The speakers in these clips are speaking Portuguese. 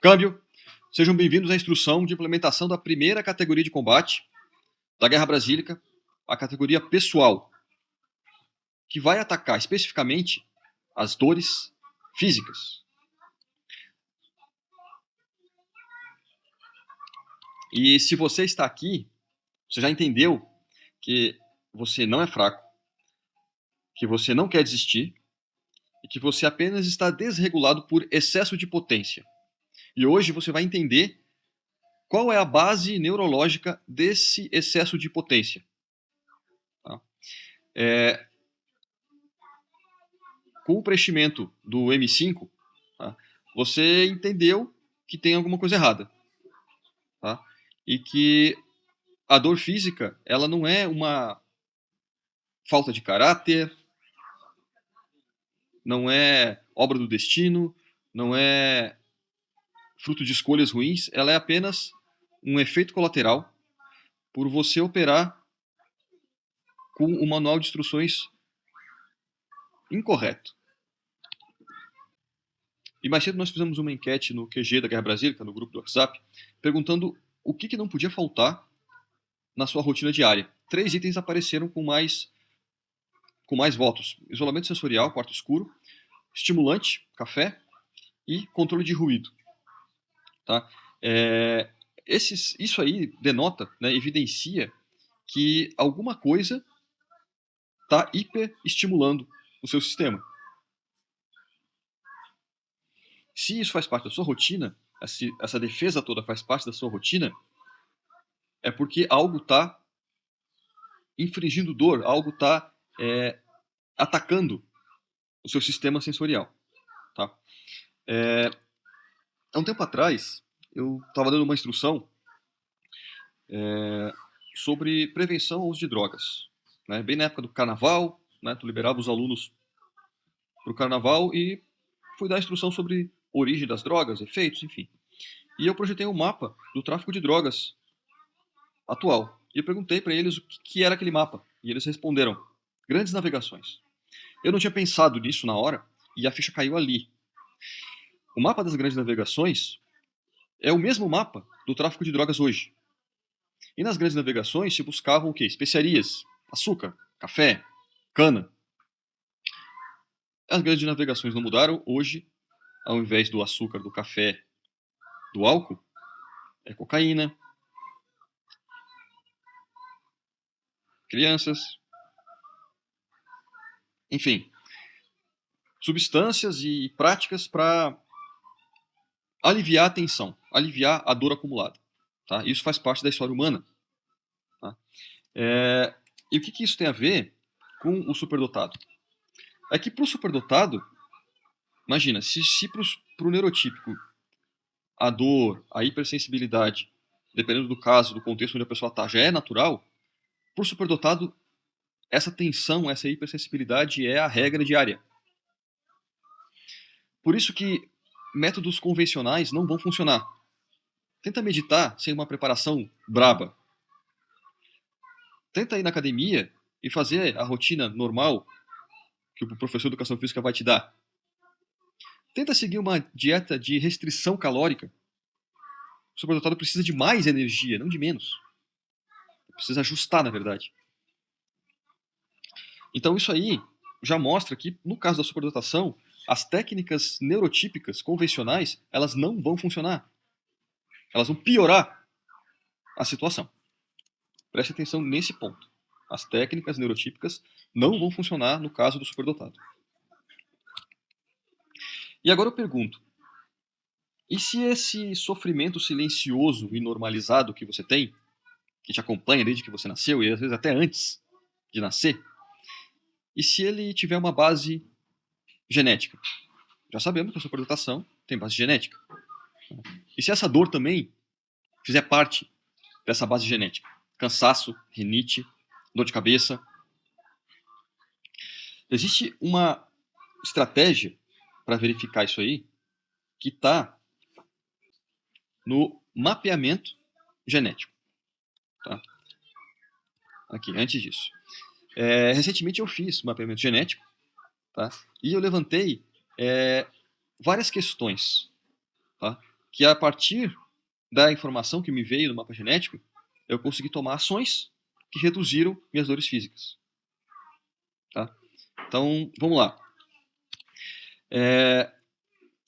Câmbio. Sejam bem-vindos à instrução de implementação da primeira categoria de combate da Guerra Brasílica, a categoria pessoal, que vai atacar especificamente as dores físicas. E se você está aqui, você já entendeu que você não é fraco, que você não quer desistir e que você apenas está desregulado por excesso de potência. E hoje você vai entender qual é a base neurológica desse excesso de potência. Tá? Com o preenchimento do M5, tá, você entendeu que tem alguma coisa errada. Tá? E que a dor física, ela não é uma falta de caráter, não é obra do destino, não é fruto de escolhas ruins, ela é apenas um efeito colateral por você operar com o manual de instruções incorreto. E mais cedo nós fizemos uma enquete no QG da Guerra Brasílica, no grupo do WhatsApp, perguntando o que não podia faltar na sua rotina diária. 3 itens apareceram com mais votos: isolamento sensorial, quarto escuro, estimulante, café e controle de ruído. Tá? Isso aí denota, né, evidencia que alguma coisa está hiperestimulando o seu sistema. Se isso faz parte da sua rotina, essa defesa toda faz parte da sua rotina, é porque algo está infringindo dor, algo está atacando o seu sistema sensorial. Tá? Há um tempo atrás, eu estava dando uma instrução sobre prevenção ao uso de drogas. Né? Bem na época do carnaval, né? Tu liberava os alunos para o carnaval e fui dar instrução sobre origem das drogas, efeitos, enfim. E eu projetei um mapa do tráfico de drogas atual. E eu perguntei para eles o que era aquele mapa. E eles responderam: grandes navegações. Eu não tinha pensado nisso na hora e a ficha caiu ali. O mapa das grandes navegações é o mesmo mapa do tráfico de drogas hoje. E nas grandes navegações se buscavam o quê? Especiarias, açúcar, café, cana. As grandes navegações não mudaram. Hoje, ao invés do açúcar, do café, do álcool, é cocaína, crianças, enfim, substâncias e práticas para aliviar a tensão, aliviar a dor acumulada. Tá? Isso faz parte da história humana. Tá? E o que isso tem a ver com o superdotado? É que para o superdotado, imagina, se para o neurotípico a dor, a hipersensibilidade, dependendo do caso, do contexto onde a pessoa está, já é natural, para o superdotado, essa tensão, essa hipersensibilidade é a regra diária. Por isso que métodos convencionais não vão funcionar. Tenta meditar sem uma preparação braba. Tenta ir na academia e fazer a rotina normal que o professor de educação física vai te dar. Tenta seguir uma dieta de restrição calórica. O superdotado precisa de mais energia, não de menos. Precisa ajustar, na verdade. Então isso aí já mostra que, no caso da superdotação, as técnicas neurotípicas convencionais, elas não vão funcionar. Elas vão piorar a situação. Preste atenção nesse ponto. As técnicas neurotípicas não vão funcionar no caso do superdotado. E agora eu pergunto, e se esse sofrimento silencioso e normalizado que você tem, que te acompanha desde que você nasceu, e às vezes até antes de nascer, e se ele tiver uma base genética? Já sabemos que a superdotação tem base genética. E se essa dor também fizer parte dessa base genética? Cansaço, rinite, dor de cabeça. Existe uma estratégia para verificar isso aí que está no mapeamento genético. Tá? Aqui, antes disso. Recentemente eu fiz mapeamento genético, tá? E eu levantei várias questões, tá? que a partir da informação que me veio do mapa genético, eu consegui tomar ações que reduziram minhas dores físicas. Tá? Então, vamos lá.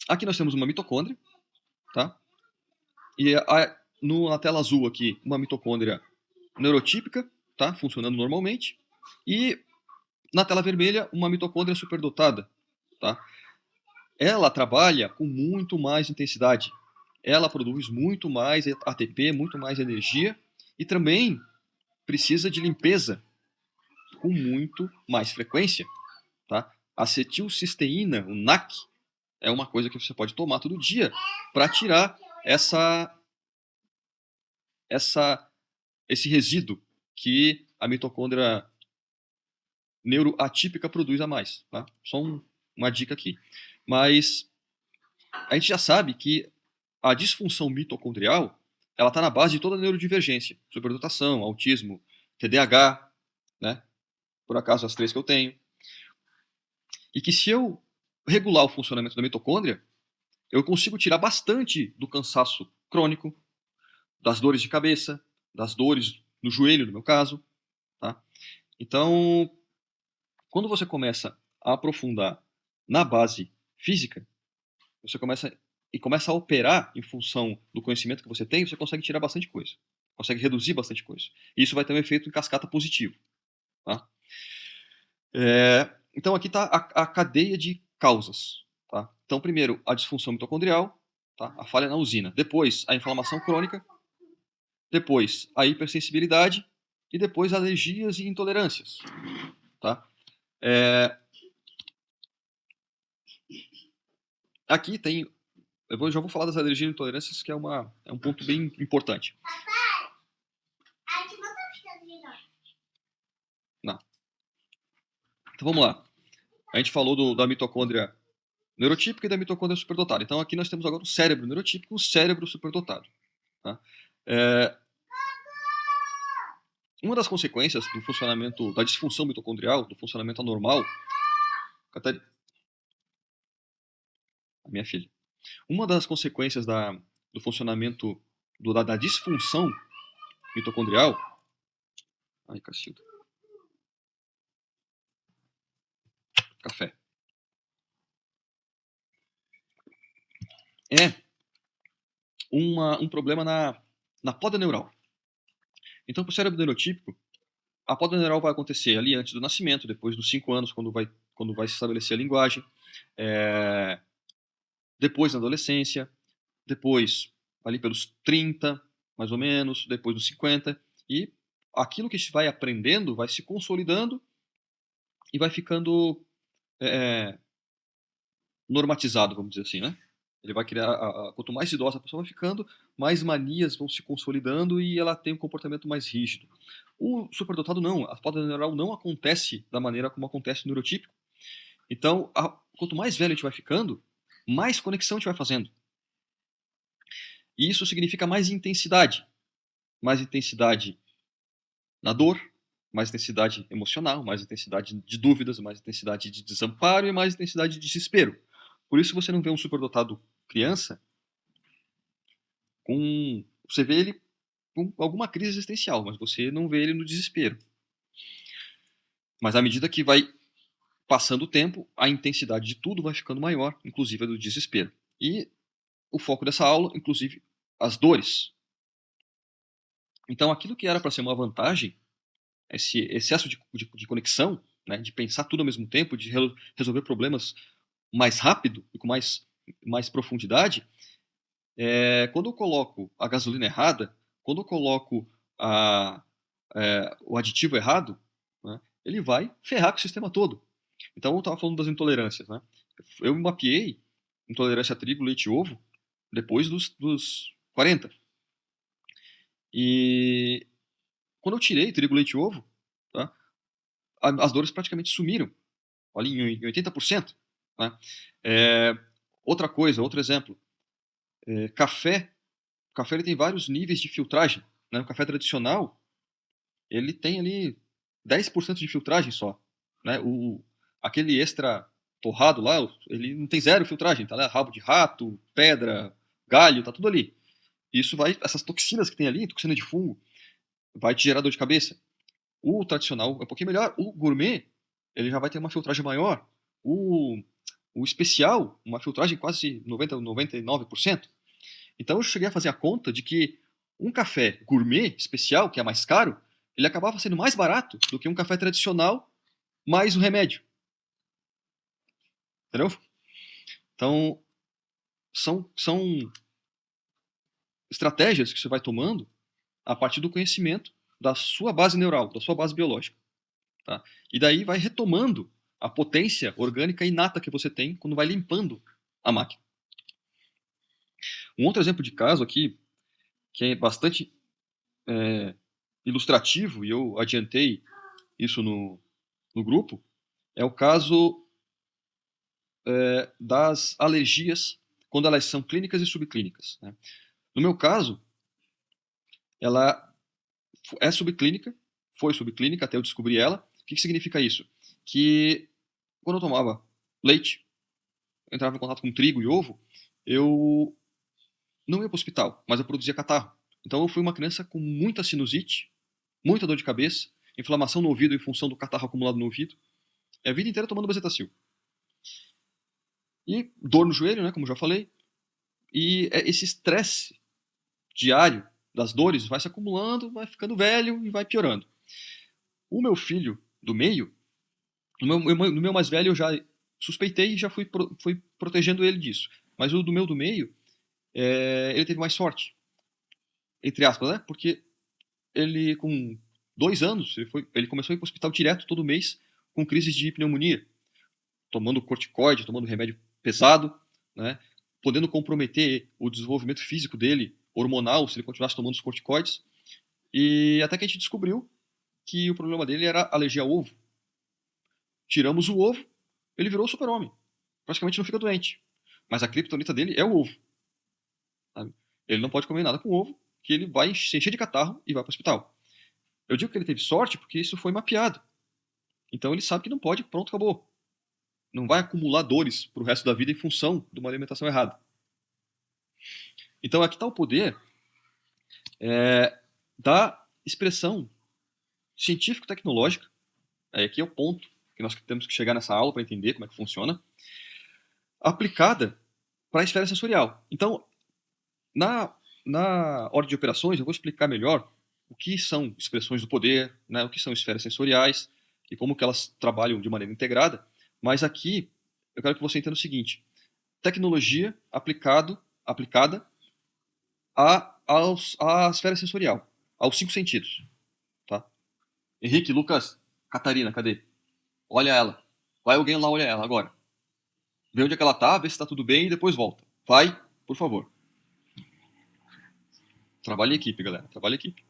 Aqui nós temos uma mitocôndria, tá? E na tela azul aqui, uma mitocôndria neurotípica, tá? Funcionando normalmente. E na tela vermelha, uma mitocôndria superdotada, tá? Ela trabalha com muito mais intensidade. Ela produz muito mais ATP, muito mais energia e também precisa de limpeza com muito mais frequência, tá? Acetilcisteína, o NAC, é uma coisa que você pode tomar todo dia para tirar esse resíduo que a mitocôndria neuroatípica produz a mais. Tá? Só uma dica aqui. Mas a gente já sabe que a disfunção mitocondrial ela está na base de toda a neurodivergência, superdotação, autismo, TDAH, né? Por acaso as 3 que eu tenho. E que se eu regular o funcionamento da mitocôndria, eu consigo tirar bastante do cansaço crônico, das dores de cabeça, das dores no joelho, no meu caso. Tá? Então, quando você começa a aprofundar na base física, você começa a operar em função do conhecimento que você tem, você consegue tirar bastante coisa. Consegue reduzir bastante coisa. E isso vai ter um efeito em cascata positivo. Tá? Então aqui está a cadeia de causas. Tá? Então, primeiro, a disfunção mitocondrial, tá? A falha na usina. Depois, a inflamação crônica. Depois, a hipersensibilidade. E depois, alergias e intolerâncias. Tá? Aqui tem... já vou falar das alergias e intolerâncias, que é um ponto bem importante. Não. Então vamos lá. A gente falou da mitocôndria neurotípica e da mitocôndria superdotada. Então aqui nós temos agora o cérebro neurotípico e o cérebro superdotado. Tá? Uma das consequências do funcionamento, da disfunção mitocondrial, do funcionamento anormal, a minha filha, uma das consequências do funcionamento da disfunção mitocondrial, ai Cacilda, café, é um problema na poda neural. Então, para o cérebro neurotípico, a poda neural vai acontecer ali antes do nascimento, depois dos 5 anos, quando vai se estabelecer a linguagem, depois na adolescência, depois ali pelos 30, mais ou menos, depois dos 50, e aquilo que a gente vai aprendendo vai se consolidando e vai ficando normatizado, vamos dizer assim, né? Ele vai criar, quanto mais idosa a pessoa vai ficando, mais manias vão se consolidando e ela tem um comportamento mais rígido. O superdotado não, a poda neural não acontece da maneira como acontece no neurotípico. Então, quanto mais velho a gente vai ficando, mais conexão a gente vai fazendo. E isso significa mais intensidade. Mais intensidade na dor, mais intensidade emocional, mais intensidade de dúvidas, mais intensidade de desamparo e mais intensidade de desespero. Por isso você não vê um superdotado criança você vê ele com alguma crise existencial, mas você não vê ele no desespero. Mas à medida que vai passando o tempo, a intensidade de tudo vai ficando maior, inclusive a do desespero. E o foco dessa aula, inclusive, as dores. Então, aquilo que era para ser uma vantagem, esse excesso de conexão, né, de pensar tudo ao mesmo tempo, de resolver problemas mais rápido e com mais profundidade, quando eu coloco a gasolina errada, quando eu coloco o aditivo errado, né, ele vai ferrar com o sistema todo. Então, eu estava falando das intolerâncias. Né? Eu mapeei intolerância a trigo, leite e ovo depois dos 40. E quando eu tirei trigo, leite e ovo, tá, as dores praticamente sumiram. Olha, em 80%. Né? Outra coisa, outro exemplo. Café. O café ele tem vários níveis de filtragem. Né? O café tradicional, ele tem ali 10% de filtragem só. Né? Aquele extra torrado lá, ele não tem zero filtragem. Tá lá rabo de rato, pedra, galho, tá tudo ali. Isso vai, essas toxinas que tem ali, toxina de fungo, vai te gerar dor de cabeça. O tradicional é um pouquinho melhor. O gourmet, ele já vai ter uma filtragem maior. O, o especial, uma filtragem quase 90, 99%. Então eu cheguei a fazer a conta de que um café gourmet especial, que é mais caro, ele acabava sendo mais barato do que um café tradicional mais o remédio. Entendeu? Então, são estratégias que você vai tomando a partir do conhecimento da sua base neural, da sua base biológica. Tá? E daí vai retomando a potência orgânica inata que você tem quando vai limpando a máquina. Um outro exemplo de caso aqui, que é bastante ilustrativo, e eu adiantei isso no grupo, é o caso das alergias quando elas são clínicas e subclínicas. Né? No meu caso, ela é subclínica, foi subclínica até eu descobrir ela. O que significa isso? Que quando eu tomava leite, eu entrava em contato com trigo e ovo, eu não ia para o hospital, mas eu produzia catarro. Então eu fui uma criança com muita sinusite, muita dor de cabeça, inflamação no ouvido em função do catarro acumulado no ouvido, a vida inteira tomando bezetacil. E dor no joelho, né, como já falei, e esse estresse diário das dores vai se acumulando, vai ficando velho e vai piorando. O meu filho do meio, no meu mais velho eu já suspeitei e já fui protegendo ele disso. Mas o do meu do meio, ele teve mais sorte, entre aspas, né? Porque ele, com 2 anos, ele começou a ir para o hospital direto todo mês com crises de pneumonia, tomando corticoide, tomando remédio pesado, né? Podendo comprometer o desenvolvimento físico dele, hormonal, se ele continuasse tomando os corticoides. E até que a gente descobriu que o problema dele era alergia ao ovo. Tiramos o ovo, ele virou super-homem. Praticamente não fica doente. Mas a criptonita dele é o ovo. Sabe? Ele não pode comer nada com ovo, que ele vai se encher de catarro e vai para o hospital. Eu digo que ele teve sorte porque isso foi mapeado. Então ele sabe que não pode, pronto, acabou. Não vai acumular dores para o resto da vida em função de uma alimentação errada. Então aqui está o poder da expressão científico-tecnológica. Aqui é o ponto que nós temos que chegar nessa aula para entender como é que funciona, aplicada para a esfera sensorial. Então, na ordem de operações, eu vou explicar melhor o que são expressões do poder, né, o que são esferas sensoriais e como que elas trabalham de maneira integrada. Mas aqui eu quero que você entenda o seguinte: tecnologia aplicada à esfera sensorial, aos 5 sentidos. Tá? Henrique, Lucas, Catarina, cadê? Olha ela. Vai alguém lá, olha ela agora. Vê onde é que ela tá, vê se tá tudo bem e depois volta. Vai, por favor. Trabalhe em equipe, galera. Trabalhe em equipe.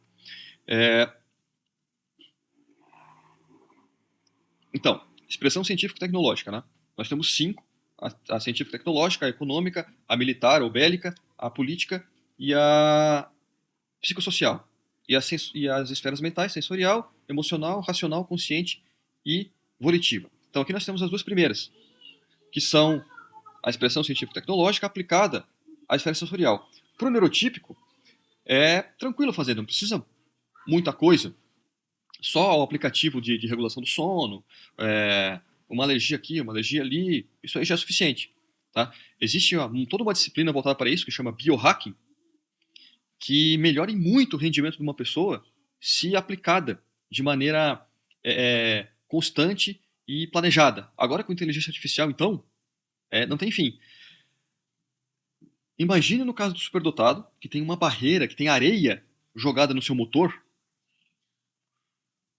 Então, expressão científico-tecnológica, né? Nós temos 5: a científico-tecnológica, a econômica, a militar ou bélica, a política e a psicossocial. E as esferas mentais, sensorial, emocional, racional, consciente e volitiva. Então aqui nós temos as duas primeiras, que são a expressão científico-tecnológica aplicada à esfera sensorial. Para o neurotípico, é tranquilo fazer, não precisa muita coisa. Só o aplicativo de regulação do sono, uma alergia aqui, uma alergia ali, isso aí já é suficiente. Tá? Existe toda uma disciplina voltada para isso, que chama biohacking, que melhora muito o rendimento de uma pessoa se aplicada de maneira constante e planejada. Agora com inteligência artificial, então, não tem fim. Imagine no caso do superdotado, que tem uma barreira, que tem areia jogada no seu motor,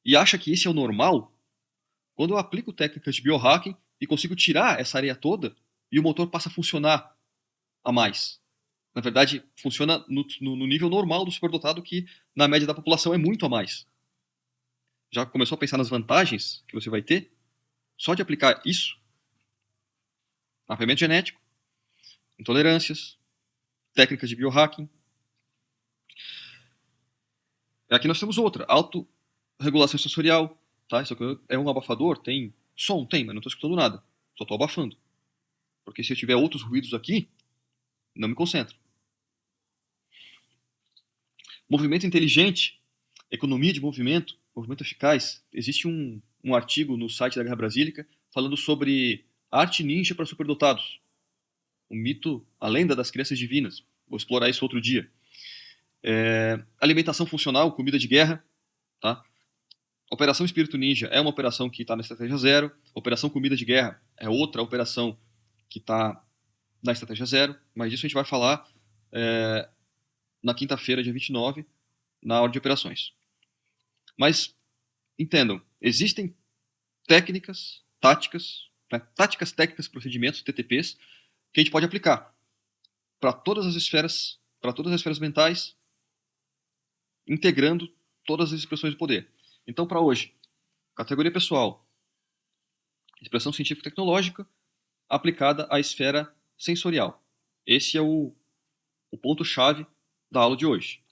e acha que esse é o normal. Quando eu aplico técnicas de biohacking e consigo tirar essa areia toda, e o motor passa a funcionar a mais. Na verdade, funciona no nível normal do superdotado, que na média da população é muito a mais. Já começou a pensar nas vantagens que você vai ter só de aplicar isso? Mapeamento genético, intolerâncias, técnicas de biohacking. Aqui nós temos outra, autorregulação sensorial. Tá? Isso aqui é um abafador, tem som, tem, mas não estou escutando nada. Só estou abafando. Porque se eu tiver outros ruídos aqui, não me concentro. Movimento inteligente, economia de movimento, movimento eficaz. Existe um artigo no site da Guerra Brasílica falando sobre arte ninja para superdotados. O mito, a lenda das crianças divinas. Vou explorar isso outro dia. Alimentação funcional, comida de guerra. Tá? Operação Espírito Ninja é uma operação que está na estratégia 0. Operação Comida de Guerra é outra operação que está na estratégia 0. Mas disso a gente vai falar na quinta-feira, dia 29, na hora de operações. Mas entendam, existem técnicas, táticas, táticas, técnicas, procedimentos, TTPs, que a gente pode aplicar para todas as esferas mentais, integrando todas as expressões de poder. Então, para hoje, categoria pessoal, expressão científico-tecnológica aplicada à esfera sensorial. Esse é o ponto-chave da aula de hoje.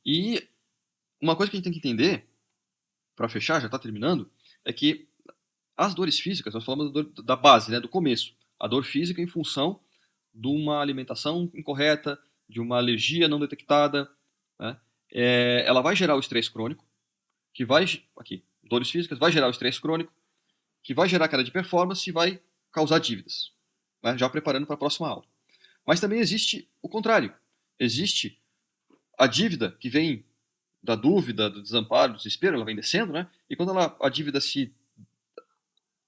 E uma coisa que a gente tem que entender, para fechar, já está terminando, é que as dores físicas, nós falamos da base, né, do começo. A dor física em função de uma alimentação incorreta, de uma alergia não detectada, né, ela vai gerar o estresse crônico, que vai, aqui, dores físicas, vai gerar o estresse crônico, que vai gerar queda de performance e vai causar dívidas, né, já preparando para a próxima aula. Mas também existe o contrário. Existe a dívida que vem da dúvida, do desamparo, do desespero, ela vem descendo, né? E quando a dívida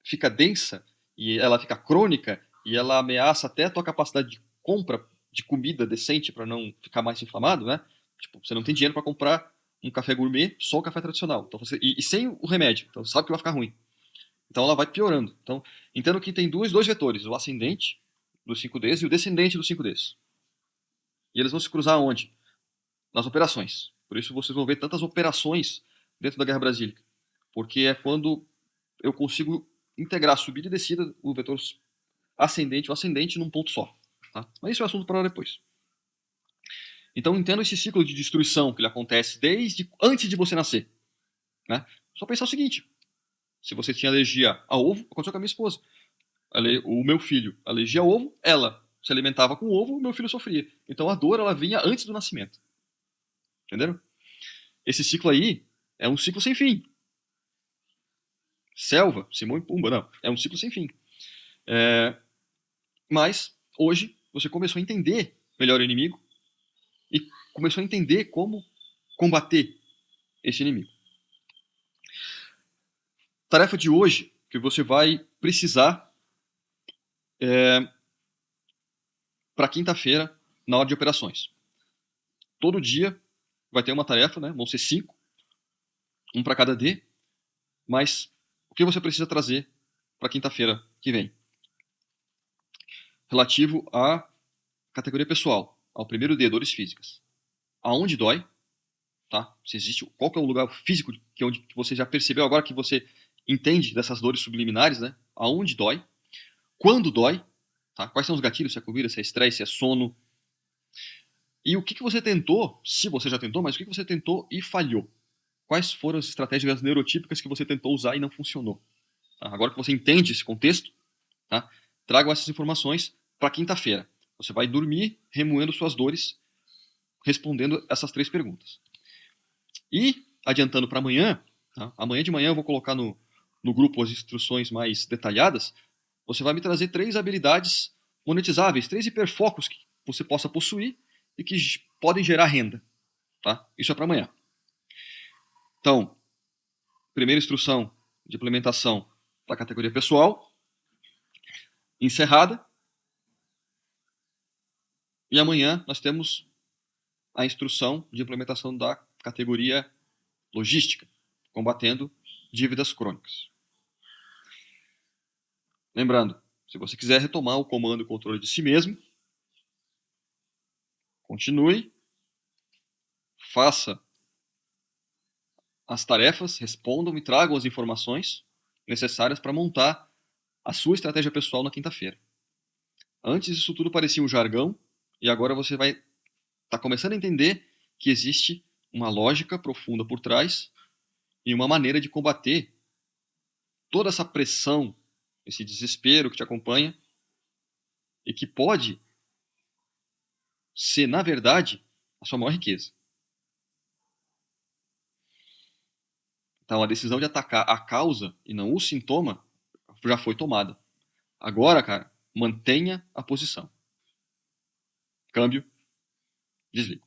fica densa e ela fica crônica e ela ameaça até a tua capacidade de compra de comida decente para não ficar mais inflamado, né? Tipo, você não tem dinheiro para comprar um café gourmet, só o café tradicional. Então e sem o remédio, então você sabe que vai ficar ruim. Então ela vai piorando. Então, entendo que tem dois vetores, o ascendente dos 5Ds e o descendente dos 5Ds. E eles vão se cruzar onde? Nas operações. Por isso vocês vão ver tantas operações dentro da Guerra Brasílica. Porque é quando eu consigo integrar subida e descida, o vetor ascendente e o ascendente num ponto só. Tá? Mas isso é assunto para depois. Então entendo esse ciclo de destruição que ele acontece desde antes de você nascer. Né? Só pensar o seguinte: se você tinha alergia a ovo, aconteceu com a minha esposa. O meu filho, alergia a ovo, ela se alimentava com ovo, o meu filho sofria. Então a dor ela vinha antes do nascimento. Entenderam? Esse ciclo aí é um ciclo sem fim. Selva, Simão e Pumba, não. É um ciclo sem fim. Mas, hoje, você começou a entender melhor o inimigo e começou a entender como combater esse inimigo. Tarefa de hoje que você vai precisar para quinta-feira, na hora de operações. Todo dia vai ter uma tarefa, né? Vão ser 5, um para cada D, mas o que você precisa trazer para quinta-feira que vem? Relativo à categoria pessoal, ao primeiro D, dores físicas. Aonde dói, tá? Se existe, qual que é o lugar físico que onde você já percebeu agora que você entende dessas dores subliminares, né? Aonde dói, quando dói, tá? Quais são os gatilhos, se é comida, se é estresse, se é sono. E o que você tentou, se você já tentou, mas o que você tentou e falhou? Quais foram as estratégias neurotípicas que você tentou usar e não funcionou? Tá? Agora que você entende esse contexto, tá? Tragam essas informações para quinta-feira. Você vai dormir remoendo suas dores, respondendo essas 3 perguntas. E, adiantando para amanhã, tá? Amanhã de manhã eu vou colocar no grupo as instruções mais detalhadas. Você vai me trazer 3 habilidades monetizáveis, 3 hiperfocos que você possa possuir e que podem gerar renda. Tá? Isso é para amanhã. Então, primeira instrução de implementação da categoria pessoal, encerrada. E amanhã nós temos a instrução de implementação da categoria logística, combatendo dívidas crônicas. Lembrando, se você quiser retomar o comando e controle de si mesmo, continue, faça as tarefas, respondam e tragam as informações necessárias para montar a sua estratégia pessoal na quinta-feira. Antes isso tudo parecia um jargão e agora você vai estar começando a entender que existe uma lógica profunda por trás e uma maneira de combater toda essa pressão, esse desespero que te acompanha e que pode ser, na verdade, a sua maior riqueza. Então, a decisão de atacar a causa e não o sintoma já foi tomada. Agora, cara, mantenha a posição. Câmbio, desligo.